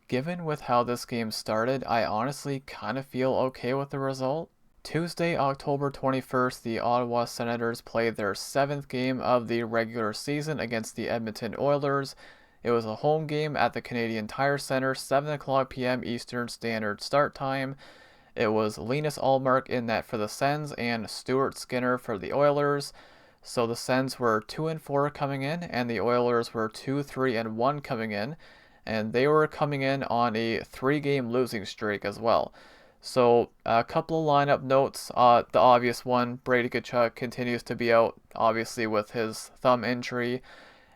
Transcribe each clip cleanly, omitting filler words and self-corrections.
Given with how this game started, I honestly kind of feel okay with the result. Tuesday, October 21st, the Ottawa Senators played their 7th game of the regular season against the Edmonton Oilers. It was a home game at the Canadian Tire Centre, 7 o'clock p.m. Eastern Standard start time. It was Linus Ullmark in net for the Sens and Stuart Skinner for the Oilers. So the Sens were 2 and 4 coming in, and the Oilers were 2, 3 and 1 coming in, and they were coming in on a 3-game losing streak as well. So a couple of lineup notes. The obvious one, Brady Tkachuk continues to be out, obviously with his thumb injury.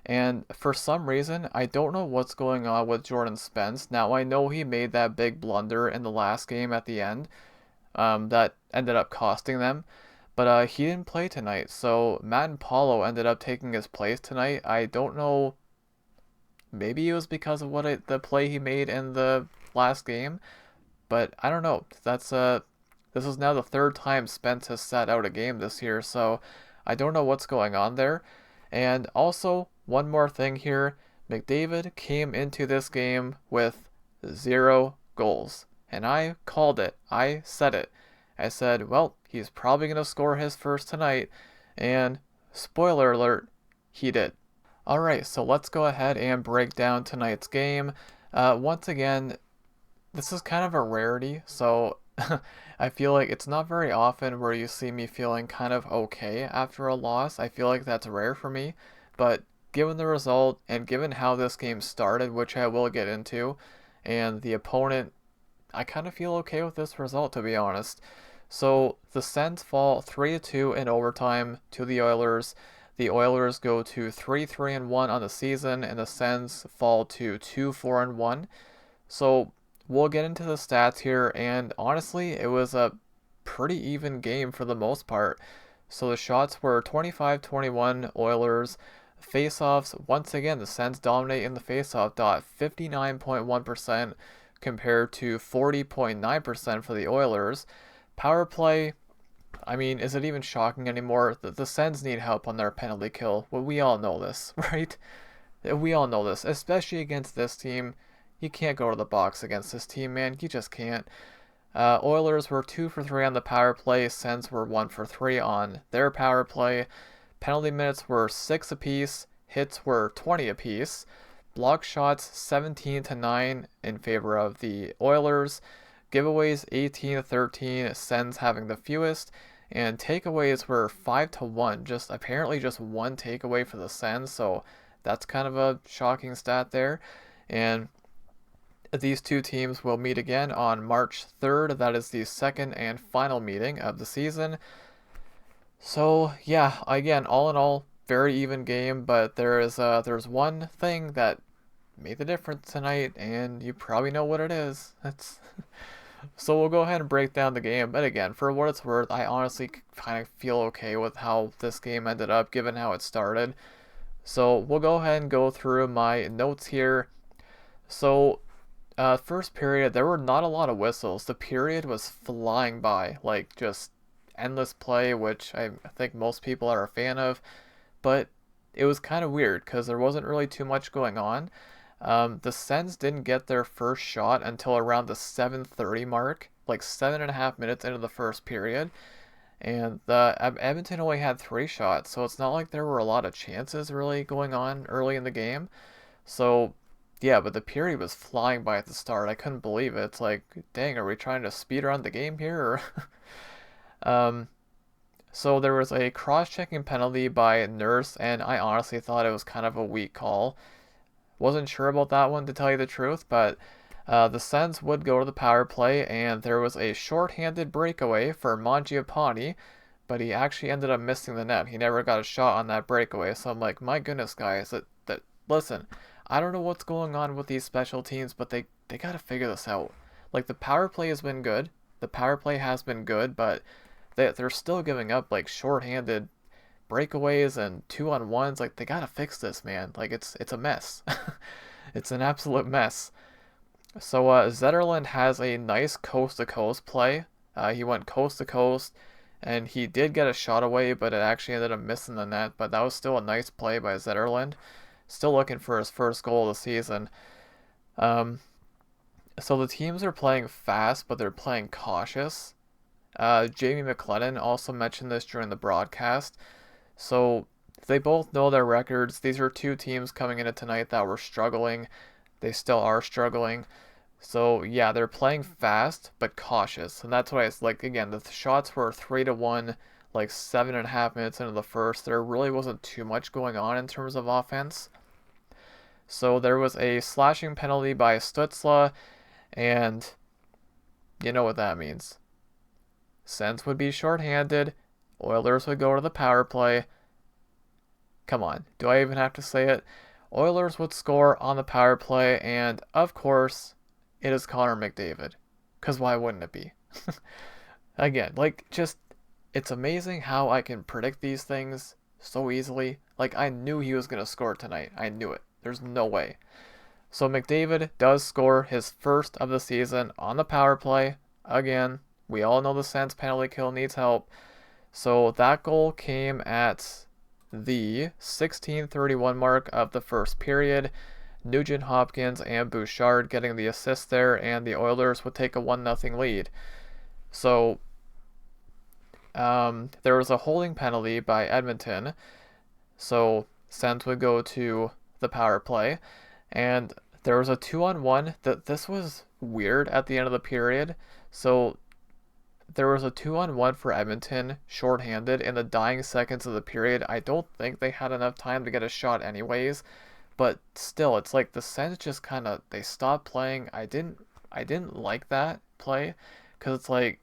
And for some reason, I don't know what's going on with Jordan Spence. Now, I know he made that big blunder in the last game at the end, that ended up costing them. But he didn't play tonight, so Matt and Paulo ended up taking his place tonight. I don't know. Maybe it was because of the play he made in the last game, but I don't know. This is now the third time Spence has sat out a game this year, so I don't know what's going on there. And also, one more thing here, McDavid came into this game with 0 goals. And I called it. I said it. I said, well, he's probably going to score his first tonight. And spoiler alert, he did. Alright, so let's go ahead and break down tonight's game. Once again, this is kind of a rarity, so I feel like it's not very often where you see me feeling kind of okay after a loss. I feel like that's rare for me, but given the result and given how this game started, which I will get into, and the opponent, I kind of feel okay with this result, to be honest. So the Sens fall 3-2 in overtime to the Oilers. The Oilers go to 3-3-1 on the season, and the Sens fall to 2-4-1. So we'll get into the stats here, and honestly, it was a pretty even game for the most part. So the shots were 25-21 Oilers. Face-offs, once again, the Sens dominate in the face-off dot, 59.1% compared to 40.9% for the Oilers. Power play, I mean, is it even shocking anymore? The Sens need help on their penalty kill. Well, we all know this, right? We all know this, especially against this team. You can't go to the box against this team, man. You just can't. Oilers were 2 for 3 on the power play. Sens were 1 for 3 on their power play. Penalty minutes were 6 apiece. Hits were 20 apiece. Block shots 17-9 in favor of the Oilers. Giveaways 18-13. Sens having the fewest. And takeaways were 5-1. Apparently just one takeaway for the Sens. So that's kind of a shocking stat there. And these two teams will meet again on March 3rd. That is the second and final meeting of the season. So yeah, again, all in all, very even game, but there's one thing that made the difference tonight, and you probably know what it is. That's So we'll go ahead and break down the game. But again, for what it's worth, I honestly kind of feel okay with how this game ended up, given how it started. So we'll go ahead and go through my notes here. So first period, there were not a lot of whistles. The period was flying by, like just endless play, which I think most people are a fan of. But it was kind of weird because there wasn't really too much going on. The Sens didn't get their first shot until around the 7:30 mark, like 7.5 minutes into the first period. And the Edmonton only had 3 shots, so it's not like there were a lot of chances really going on early in the game. So yeah, but the period was flying by at the start. I couldn't believe it. It's like, dang, are we trying to speed around the game here? um, so there was a cross-checking penalty by Nurse, and I honestly thought it was kind of a weak call. Wasn't sure about that one, to tell you the truth, but the Sens would go to the power play, and there was a short-handed breakaway for Mangiapane, but he actually ended up missing the net. He never got a shot on that breakaway, so I'm like, my goodness, guys, listen, I don't know what's going on with these special teams, but they got to figure this out. Like, the power play has been good. The power play has been good, but they're still giving up, like, short-handed breakaways and 2-on-1s. Like, they gotta fix this, man. Like, it's a mess. It's an absolute mess. So Zetterlund has a nice coast to coast play. He went coast to coast, and he did get a shot away, but it actually ended up missing the net. But that was still a nice play by Zetterlund. Still looking for his first goal of the season. Um, So the teams are playing fast, but they're playing cautious. Jamie McLennan also mentioned this during the broadcast. So they both know their records. These are two teams coming into tonight that were struggling. They still are struggling. So yeah, they're playing fast but cautious, and that's why it's like again the shots were 3-1, like 7.5 minutes into the first. There really wasn't too much going on in terms of offense. So there was a slashing penalty by Stutzla, and you know what that means. Sens would be shorthanded. Oilers would go to the power play. Come on, do I even have to say it? Oilers would score on the power play, and of course, it is Connor McDavid. Because why wouldn't it be? Again, like, just, it's amazing how I can predict these things so easily. Like, I knew he was going to score tonight. I knew it. There's no way. So McDavid does score his first of the season on the power play. Again, we all know the Sens penalty kill needs help. So that goal came at the 16:31 mark of the first period. Nugent Hopkins and Bouchard getting the assist there, and the Oilers would take a 1-0 lead. So there was a holding penalty by Edmonton. So Sens would go to the power play, and there was a 2-on-1. This was weird at the end of the period. So there was a 2-on-1 for Edmonton, shorthanded, in the dying seconds of the period. I don't think they had enough time to get a shot anyways, but still, it's like the Sens just kind of, they stopped playing. I didn't like that play, because it's like,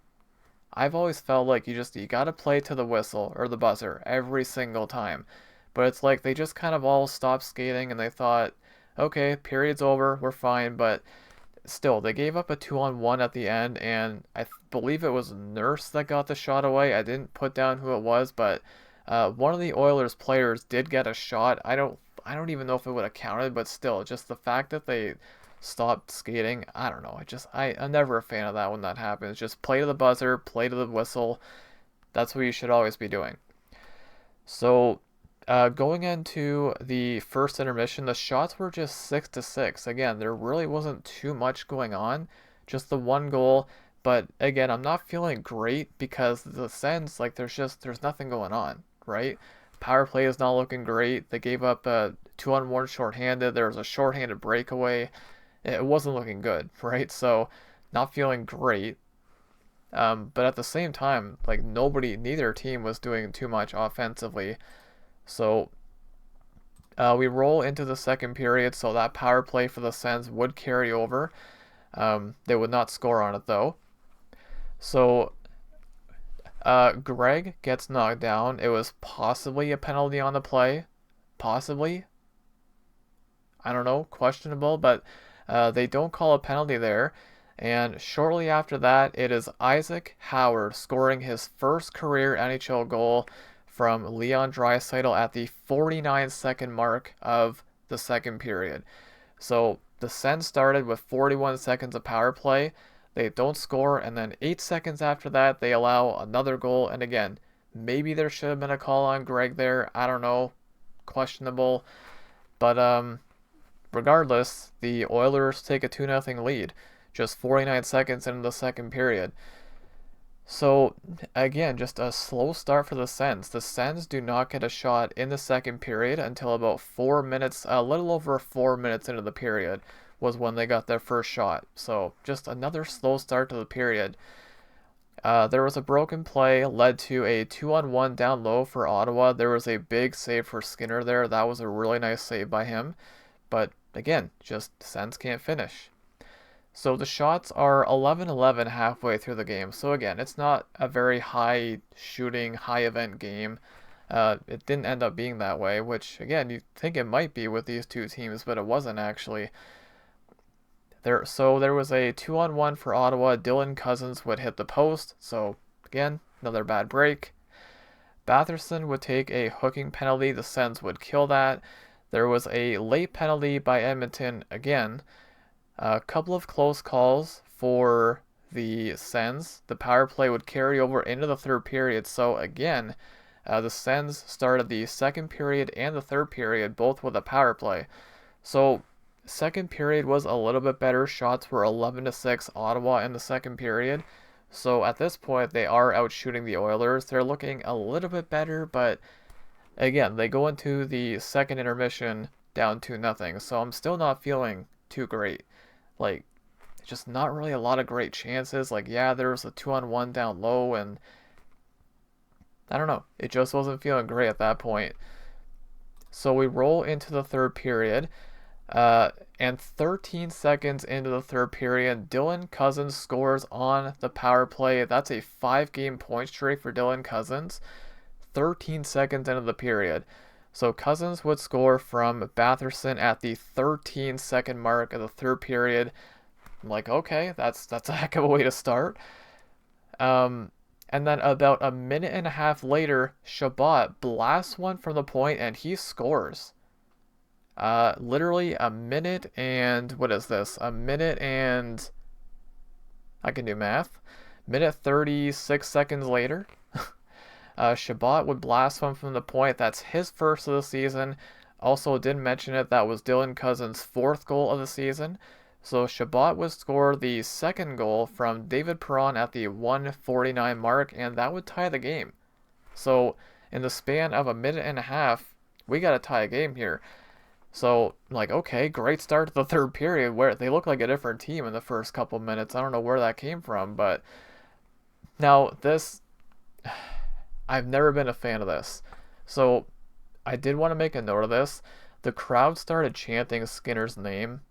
I've always felt like you gotta play to the whistle or the buzzer every single time. But it's like they just kind of all stopped skating and they thought, okay, period's over, we're fine, but still, they gave up a 2-on-1 at the end, and I believe it was Nurse that got the shot away. I didn't put down who it was, but one of the Oilers players did get a shot. I don't even know if it would have counted, but still, just the fact that they stopped skating, I don't know. I'm never a fan of that when that happens. Just play to the buzzer, play to the whistle. That's what you should always be doing. So going into the first intermission, the shots were just 6-6. Again, there really wasn't too much going on, just the one goal. But again, I'm not feeling great because the Sens, like, there's nothing going on, right? Power play is not looking great. They gave up a 2-on-1 shorthanded. There was a shorthanded breakaway. It wasn't looking good, right? So, not feeling great. But at the same time, like, neither team was doing too much offensively. So we roll into the second period, so that power play for the Sens would carry over. They would not score on it though. So Greg gets knocked down. It was possibly a penalty on the play. Possibly. I don't know, questionable, but they don't call a penalty there. And shortly after that, it is Isaac Howard scoring his first career NHL goal from Leon Draisaitl at the 49-second mark of the second period. So the Sens started with 41 seconds of power play. They don't score, and then 8 seconds after that, they allow another goal. And again, maybe there should have been a call on Greg there. I don't know. Questionable. But regardless, the Oilers take a 2-0 lead just 49 seconds into the second period. So, again, just a slow start for the Sens. The Sens do not get a shot in the second period until about 4 minutes, a little over 4 minutes into the period was when they got their first shot. So, just another slow start to the period. There was a broken play, led to a 2-on-1 down low for Ottawa. There was a big save for Skinner there. That was a really nice save by him. But, again, just Sens can't finish. So the shots are 11-11 halfway through the game. So again, it's not a very high shooting, high event game. It didn't end up being that way, which again, you think it might be with these two teams, but it wasn't actually. So there was a 2-on-1 for Ottawa. Dylan Cousins would hit the post. So again, another bad break. Batherson would take a hooking penalty. The Sens would kill that. There was a late penalty by Edmonton again. A couple of close calls for the Sens. The power play would carry over into the third period. So again, the Sens started the second period and the third period both with a power play. So Second period was a little bit better. Shots were 11-6 Ottawa in the second period. So at this point, they are out shooting the Oilers. They're looking a little bit better, but again, they go into the second intermission down 2-0. So I'm still not feeling too great. Like, just not really a lot of great chances. Like, yeah, there was a 2-on-1 down low, and I don't know. It just wasn't feeling great at that point. So we roll into the third period. And 13 seconds into the third period, Dylan Cousins scores on the power play. That's a 5-game point streak for Dylan Cousins. 13 seconds into the period. So Cousins would score from Batherson at the 13-second mark of the third period. I'm like, okay, that's a heck of a way to start. And then about a minute and a half later, Shabbat blasts one from the point and he scores. Literally a minute and, what is this? A minute and, I can do math. Minute 36 seconds later, Shabbat would blast one from the point. That's his first of the season. Also, didn't mention it, that was Dylan Cousins' fourth goal of the season. So Shabbat would score the second goal from David Perron at the 1:49 mark, and that would tie the game. So in the span of a minute and a half, we got to tie a game here. So, like, okay, great start to the third period where they look like a different team in the first couple minutes. I don't know where that came from, but now this, I've never been a fan of this. So I did want to make a note of this. The crowd started chanting Skinner's name,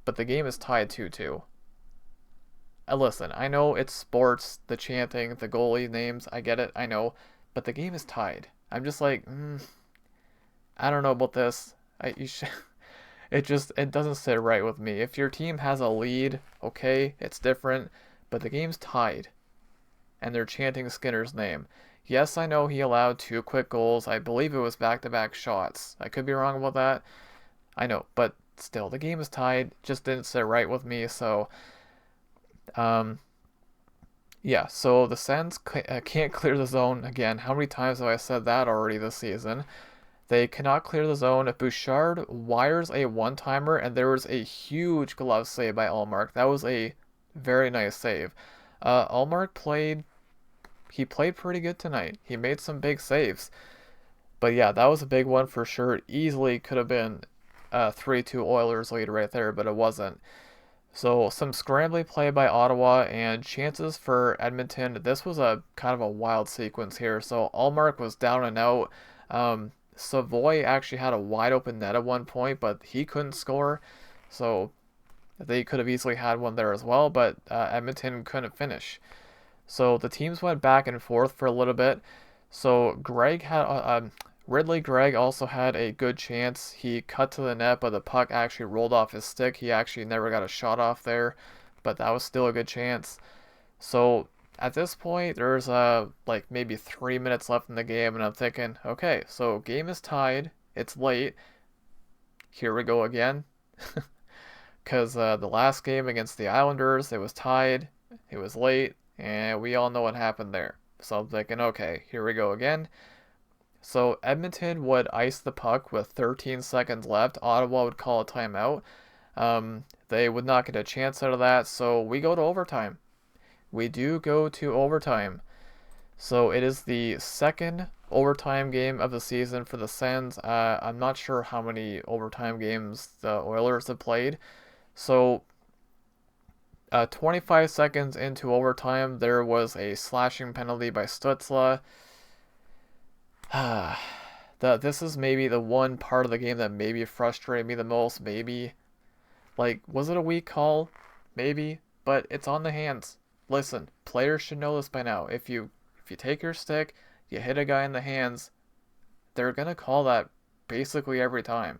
but the game is tied 2-2. Listen, I know it's sports, the chanting, the goalie names, I get it, I know, but the game is tied. I'm just like, I don't know about this. It doesn't sit right with me. If your team has a lead, okay, it's different, but the game's tied, and they're chanting Skinner's name. Yes, I know he allowed 2 quick goals. I believe it was back-to-back shots. I could be wrong about that. I know, but still, the game is tied. Just didn't sit right with me. So, yeah. So the Sens can't clear the zone again. How many times have I said that already this season? They cannot clear the zone. Bouchard wires a one-timer, and there was a huge glove save by Ullmark. That was a very nice save. Ullmark played pretty good tonight. He made some big saves. But yeah, that was a big one for sure. Easily could have been a 3-2 Oilers lead right there, but it wasn't. So some scrambling play by Ottawa and chances for Edmonton. This was a kind of a wild sequence here. So Ullmark was down and out. Savoy actually had a wide open net at one point, but he couldn't score. So they could have easily had one there as well, but Edmonton couldn't finish. So the teams went back and forth for a little bit. So Ridley Gregg also had a good chance. He cut to the net, but the puck actually rolled off his stick. He actually never got a shot off there, but that was still a good chance. So at this point, there's like maybe 3 minutes left in the game, and I'm thinking, okay, so game is tied. It's late. Here we go again. Because the last game against the Islanders, it was tied. It was late, and we all know what happened there. So I'm thinking, okay, here we go again. So Edmonton would ice the puck with 13 seconds left. Ottawa would call a timeout. They would not get a chance out of that, so we go to overtime. We do go to overtime. So it is the second overtime game of the season for the Sens. I'm not sure how many overtime games the Oilers have played. So 25 seconds into overtime, there was a slashing penalty by Stützle. This is maybe the one part of the game that maybe frustrated me the most. Maybe, like, was it a weak call? Maybe, but it's on the hands. Listen, players should know this by now. If you take your stick, you hit a guy in the hands, they're gonna call that basically every time.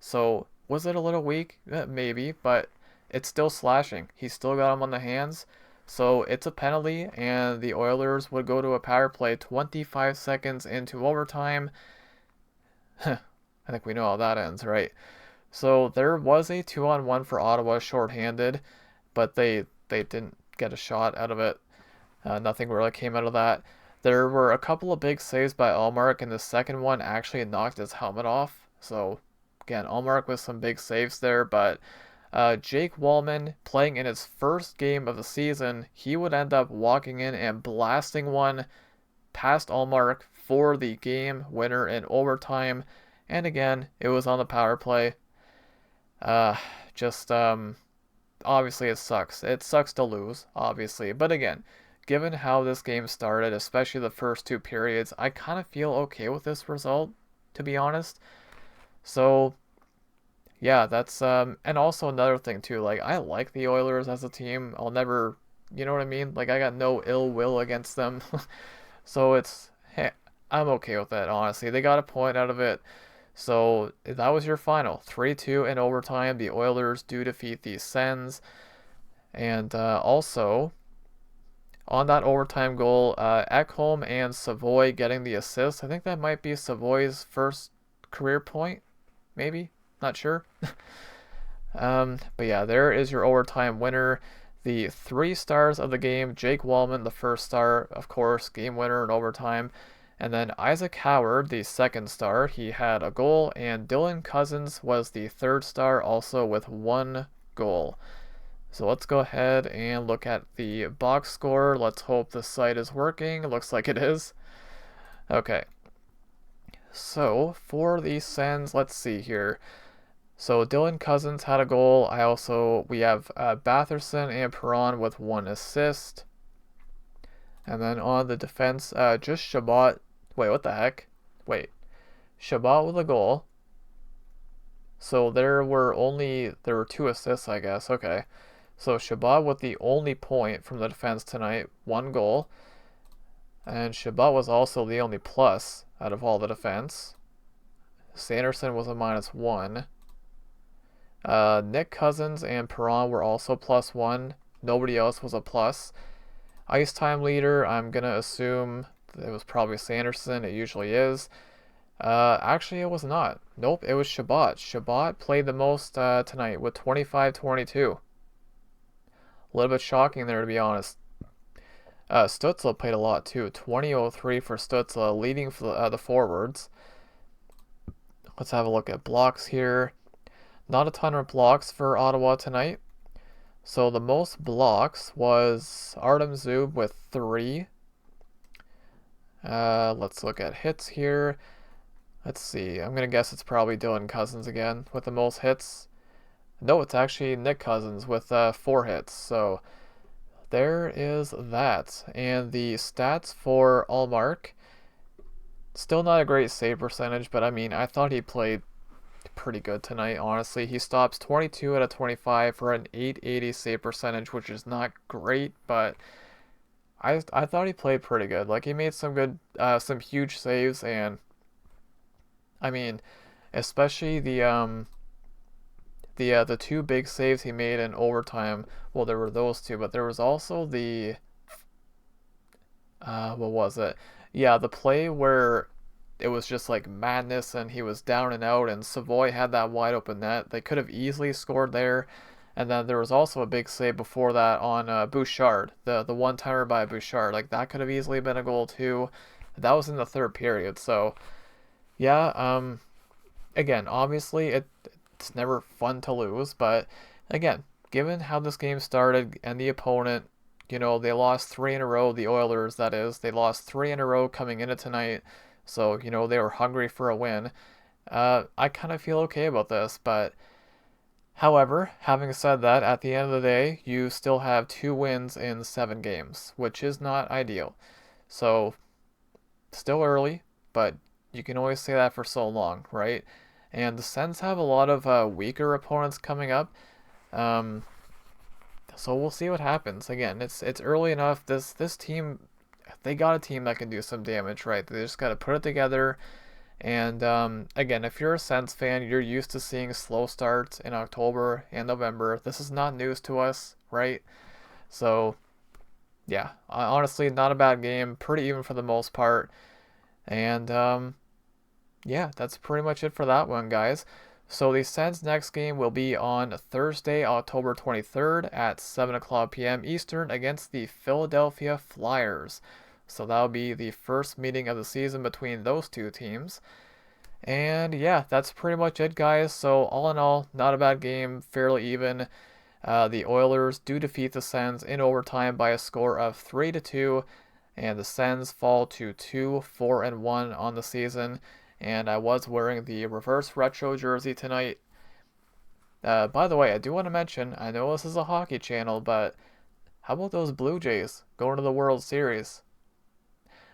So was it a little weak? Maybe, but it's still slashing. He still got him on the hands. So it's a penalty, and the Oilers would go to a power play 25 seconds into overtime. I think we know how that ends, right? So there was a 2-on-1 for Ottawa shorthanded, but they didn't get a shot out of it. Nothing really came out of that. There were a couple of big saves by Ullmark, and the second one actually knocked his helmet off. So Again, Allmark with some big saves there, but Jake Wallman playing in his first game of the season, he would end up walking in and blasting one past Allmark for the game winner in overtime. And again, it was on the power play. Uh, just obviously it sucks. It sucks to lose, obviously. But again, given how this game started, especially the first two periods, I kind of feel okay with this result, to be honest. So yeah, that's and also another thing too, like I like the Oilers as a team. I'll never, you know what I mean? Like I got no ill will against them. So it's hey, I'm okay with that, honestly. They got a point out of it. So that was your final. 3-2 in overtime. The Oilers do defeat the Sens. And also, on that overtime goal, Ekholm and Savoy getting the assist. I think that might be Savoy's first career point, maybe. Not sure. But yeah, there is your overtime winner. The 3 stars of the game, Jake Wallman, the first star, of course, game winner in overtime. And then Isaac Howard, the second star, he had a goal. And Dylan Cousins was the third star, also with 1 goal. So let's go ahead and look at the box score. Let's hope the site is working. It looks like it is. Okay. So for the Sens, let's see here. So Dylan Cousins had a goal. We have Batherson and Perron with 1 assist. And then on the defense, just Shabbat. Wait, what the heck? Wait. Shabbat with a goal. So there were 2 assists, I guess. Okay. So Shabbat with the only point from the defense tonight, 1 goal. And Shabbat was also the only plus out of all the defense. Sanderson was a -1. Nick Cousins and Perron were also +1. Nobody else was a plus. Ice time leader, I'm going to assume it was probably Sanderson. It usually is. Actually, it was not. Nope, it was Shabbat. Shabbat played the most tonight with 25-22. A little bit shocking there, to be honest. Stützle played a lot too. 20-03 for Stützle, leading for the forwards. Let's have a look at blocks here. Not a ton of blocks for Ottawa tonight. So the most blocks was Artem Zub with 3. Let's look at hits here. Let's see. I'm going to guess it's probably Dylan Cousins again with the most hits. No, it's actually Nick Cousins with 4 hits. So there is that. And the stats for Allmark. Still not a great save percentage, but I mean, I thought he played pretty good tonight, honestly. He stops 22 out of 25 for an .880 save percentage, which is not great, but I thought he played pretty good. Like, he made some huge saves, and I mean, especially the 2 big saves he made in overtime. Well, there were those 2, but there was also the what was it? Yeah, the play where it was just like madness and he was down and out and Savoy had that wide open net. They could have easily scored there. And then there was also a big save before that on Bouchard, the one-timer by Bouchard. Like, that could have easily been a goal too. That was in the 3rd period. So, yeah, again, obviously it's never fun to lose, but again, given how this game started and the opponent, you know, they lost 3 in a row, the Oilers, that is. They lost 3 in a row coming into tonight. So, you know, they were hungry for a win. I kind of feel okay about this, but however, having said that, at the end of the day, you still have 2 wins in 7 games, which is not ideal. So, still early, but you can always say that for so long, right? And the Sens have a lot of weaker opponents coming up. So we'll see what happens. Again, it's early enough. This team, they got a team that can do some damage, right? They just got to put it together. And again, if you're a Sens fan, you're used to seeing slow starts in October and November. This is not news to us, right? So yeah, honestly, not a bad game. Pretty even for the most part. And yeah, that's pretty much it for that one, guys. So the Sens' next game will be on Thursday, October 23rd at 7 o'clock p.m. Eastern against the Philadelphia Flyers. So that'll be the first meeting of the season between those 2 teams. And yeah, that's pretty much it, guys. So all in all, not a bad game, fairly even. The Oilers do defeat the Sens in overtime by a score of 3-2, and the Sens fall to 2-4-1 on the season. And I was wearing the reverse retro jersey tonight. By the way, I do want to mention, I know this is a hockey channel, but how about those Blue Jays going to the World Series?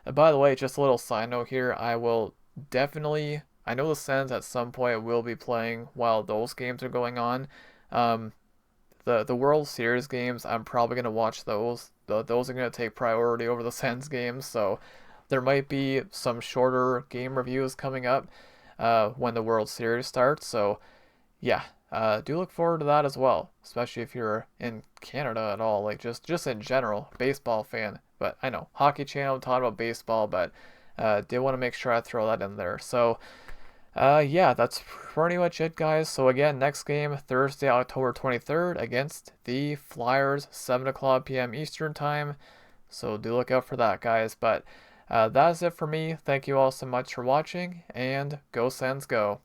By the way, just a little side note here, I will definitely, I know the Sens at some point will be playing while those games are going on. Um, the World Series games, I'm probably gonna watch those. Those are gonna take priority over the Sens games, so there might be some shorter game reviews coming up when the World Series starts. So yeah, do look forward to that as well, especially if you're in Canada at all, like just in general, baseball fan. But I know hockey channel talking about baseball, but did want to make sure I throw that in there. So yeah, that's pretty much it, guys. So again, next game Thursday, October 23rd against the Flyers, 7 o'clock p.m. Eastern time. So do look out for that, guys. But that's it for me. Thank you all so much for watching, and go Sens go.